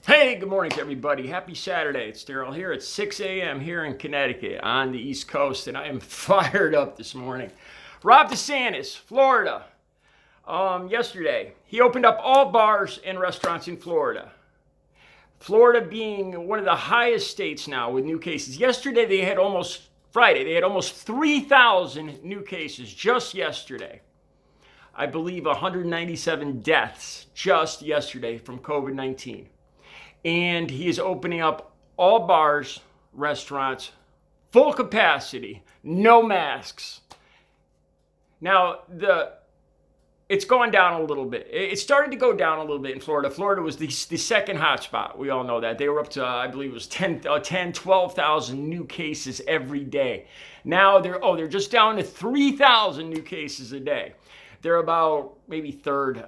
Hey, good morning to everybody. Happy Saturday. It's Daryl here. It's 6 a.m. here in Connecticut on the East Coast, and I am fired up this morning. Gov Desantis, Florida. Yesterday, he opened up all bars and restaurants in Florida. Florida being one of the highest states now with new cases. Yesterday, Friday, they had almost 3,000 new cases just yesterday. I believe 197 deaths just yesterday from COVID-19. And he is opening up all bars, restaurants, full capacity, no masks. Now, it's gone down a little bit. It started to go down a little bit in Florida. Florida was the second hotspot. We all know that. They were up to, I believe it was 12,000 new cases every day. Now they're just down to 3,000 new cases a day. They're about maybe third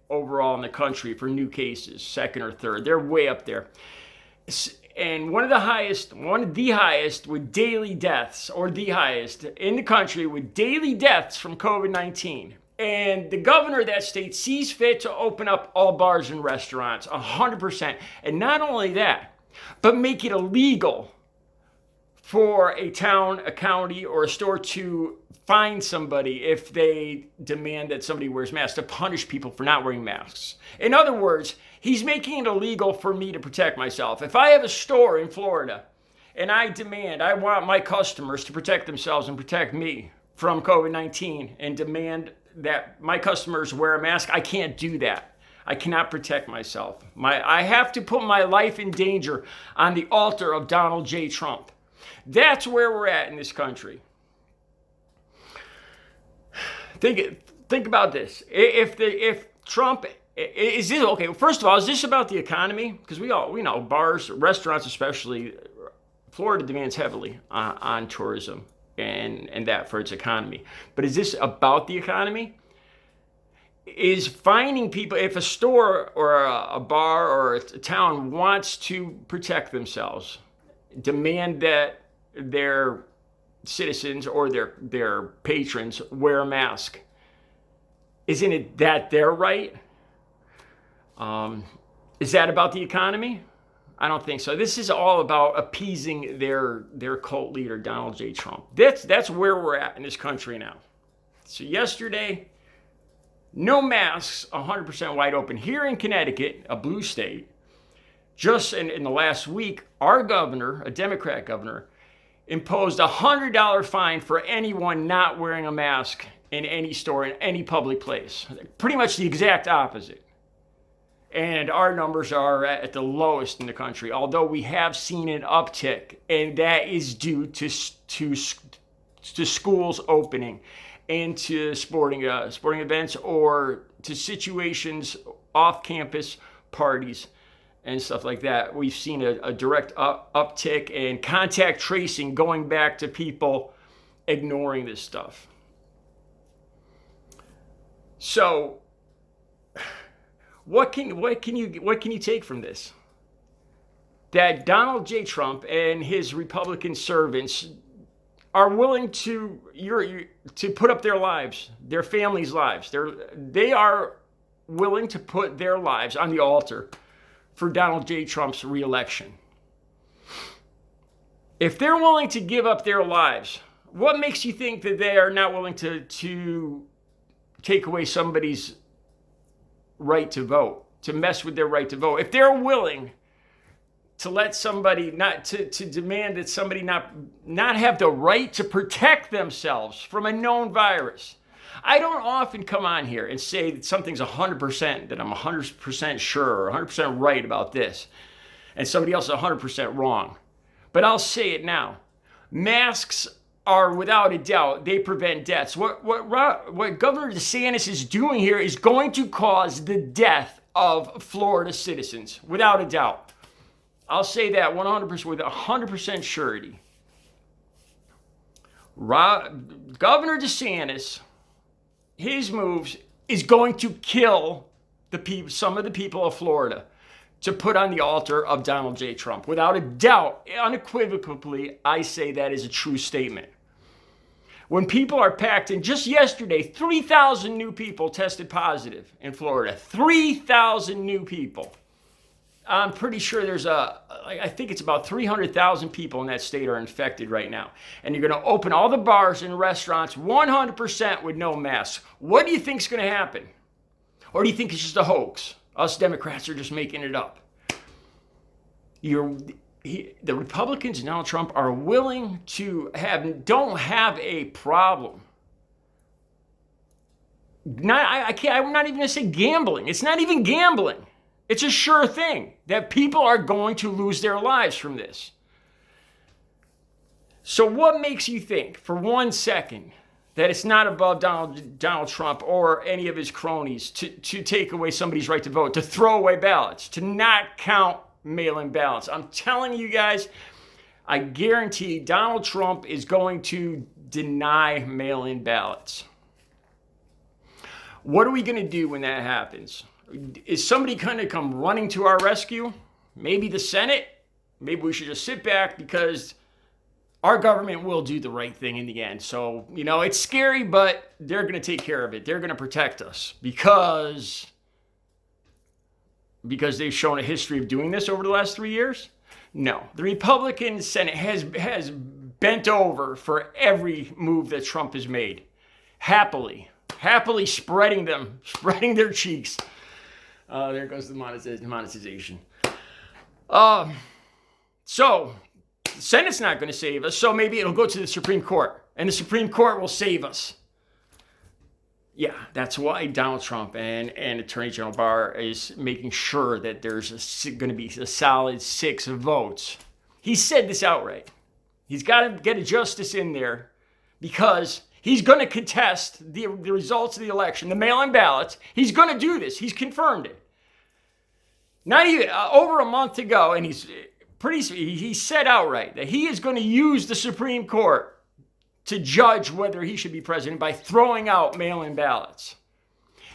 overall in the country for new cases, second or third. They're way up there. And one of the highest with daily deaths, or the highest in the country with daily deaths from COVID-19. And the governor of that state sees fit to open up all bars and restaurants 100%. And not only that, but make it illegal for a town, a county, or a store to fine somebody if they demand that somebody wears masks, to punish people for not wearing masks. In other words, he's making it illegal for me to protect myself. If I have a store in Florida and I want my customers to protect themselves and protect me from COVID-19 and demand that my customers wear a mask, I can't do that. I cannot protect myself. I have to put my life in danger on the altar of Donald J. Trump. That's where we're at in this country. Think about this. If Trump is this okay? First of all, is this about the economy? Because we know bars, restaurants, especially Florida demands heavily on tourism and that for its economy. But is this about the economy? Is fining people, if a store or a bar or a town wants to protect themselves, demand that their citizens or their patrons wear a mask, isn't it that their right? Is that about the economy? I don't think so. This is all about appeasing their cult leader, Donald J. Trump. That's where we're at in this country now. So yesterday, no masks, 100% wide open. Here in Connecticut, a blue state, just in the last week, our governor, a Democrat governor, imposed a $100 fine for anyone not wearing a mask in any store, in any public place. Pretty much the exact opposite. And our numbers are at the lowest in the country, although we have seen an uptick, and that is due to schools opening and to sporting events or to situations off-campus parties and stuff like that. We've seen a direct uptick in contact tracing going back to people ignoring this stuff. So, what can you take from this? That Donald J. Trump and his Republican servants are willing to put up their lives, their families' lives. They are willing to put their lives on the altar for Donald J. Trump's reelection. If they're willing to give up their lives, what makes you think that they are not willing to take away somebody's right to vote, to mess with their right to vote? If they're willing to let somebody to demand that somebody not have the right to protect themselves from a known virus. I don't often come on here and say that something's 100%, that I'm 100% sure or 100% right about this, and somebody else is 100% wrong. But I'll say it now. Masks are, without a doubt, they prevent deaths. What Governor DeSantis is doing here is going to cause the death of Florida citizens, without a doubt. I'll say that 100% with 100% surety. Governor DeSantis, his moves is going to kill some of the people of Florida to put on the altar of Donald J. Trump. Without a doubt, unequivocally, I say that is a true statement. When people are packed in, just yesterday, 3,000 new people tested positive in Florida. 3,000 new people. I'm pretty sure I think it's about 300,000 people in that state are infected right now. And you're going to open all the bars and restaurants 100% with no masks. What do you think is going to happen? Or do you think it's just a hoax? Us Democrats are just making it up. The Republicans and Donald Trump are willing to don't have a problem. I'm not even going to say gambling. It's not even gambling. It's a sure thing that people are going to lose their lives from this. So what makes you think for 1 second that it's not above Donald Trump or any of his cronies to take away somebody's right to vote, to throw away ballots, to not count mail-in ballots? I'm telling you guys, I guarantee Donald Trump is going to deny mail-in ballots. What are we going to do when that happens? Is somebody going to come running to our rescue? Maybe the Senate? Maybe we should just sit back because our government will do the right thing in the end. So, it's scary, but they're going to take care of it. They're going to protect us because they've shown a history of doing this over the last 3 years? No. The Republican Senate has bent over for every move that Trump has made. Happily spreading their cheeks. There goes the monetization. So the Senate's not going to save us, so maybe it'll go to the Supreme Court, and the Supreme Court will save us. Yeah, that's why Donald Trump and Attorney General Barr is making sure that there's going to be a solid 6 votes. He said this outright. He's got to get a justice in there because he's going to contest the results of the election, the mail-in ballots. He's going to do this. He's confirmed it. Not even over a month ago, and he said outright that he is going to use the Supreme Court to judge whether he should be president by throwing out mail-in ballots.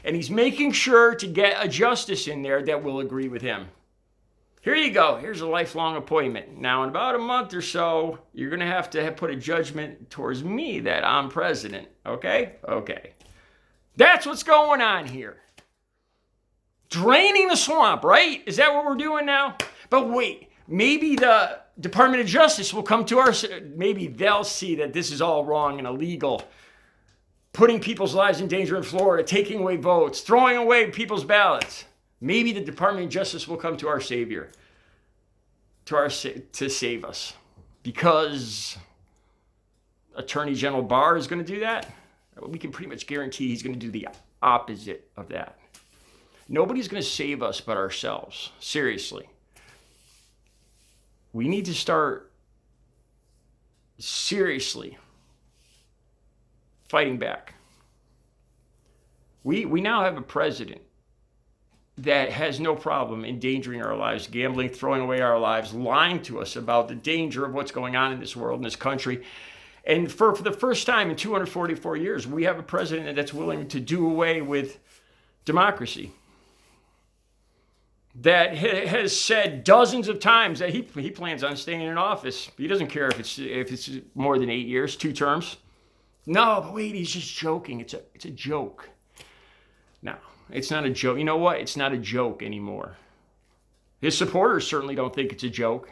And he's making sure to get a justice in there that will agree with him. Here you go. Here's a lifelong appointment. Now, in about a month or so, you're going to have put a judgment towards me that I'm president. Okay? Okay. That's what's going on here. Draining the swamp, right? Is that what we're doing now? But wait, maybe the Department of Justice will come to maybe they'll see that this is all wrong and illegal. Putting people's lives in danger in Florida, taking away votes, throwing away people's ballots. Maybe the Department of Justice will come to our savior, to save us. Because Attorney General Barr is going to do that? We can pretty much guarantee he's going to do the opposite of that. Nobody's going to save us but ourselves. Seriously. We need to start seriously fighting back. We now have a president that has no problem endangering our lives, gambling, throwing away our lives, lying to us about the danger of what's going on in this world, in this country. And for the first time in 244 years, we have a president that's willing to do away with democracy. That has said dozens of times that he plans on staying in office. He doesn't care if it's more than 8 years, 2 terms. No, but wait, he's just joking. It's a joke. No, it's not a joke. You know what? It's not a joke anymore. His supporters certainly don't think it's a joke.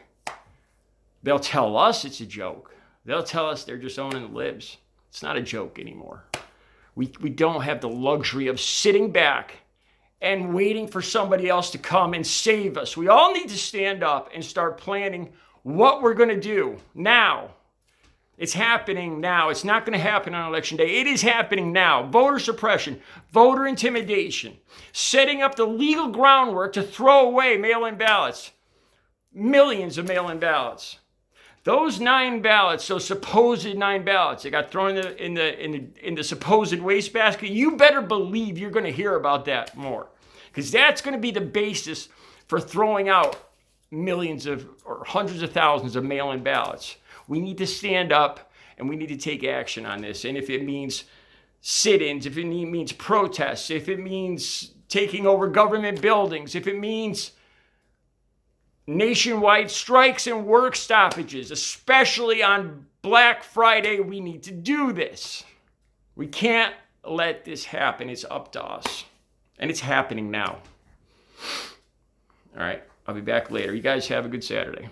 They'll tell us it's a joke. They'll tell us they're just owning the libs. It's not a joke anymore. We don't have the luxury of sitting back and waiting for somebody else to come and save us. We all need to stand up and start planning what we're going to do now. It's happening now. It's not going to happen on election day. It is happening now. Voter suppression, voter intimidation, setting up the legal groundwork to throw away mail-in ballots. Millions of mail-in ballots. Those 9 ballots, those supposed 9 ballots that got thrown in the supposed wastebasket, you better believe you're going to hear about that more. Because that's going to be the basis for throwing out millions or hundreds of thousands of mail-in ballots. We need to stand up and we need to take action on this. And if it means sit-ins, if it means protests, if it means taking over government buildings, if it means nationwide strikes and work stoppages, especially on Black Friday, we need to do this. We can't let this happen. It's up to us. And it's happening now. All right. I'll be back later. You guys have a good Saturday.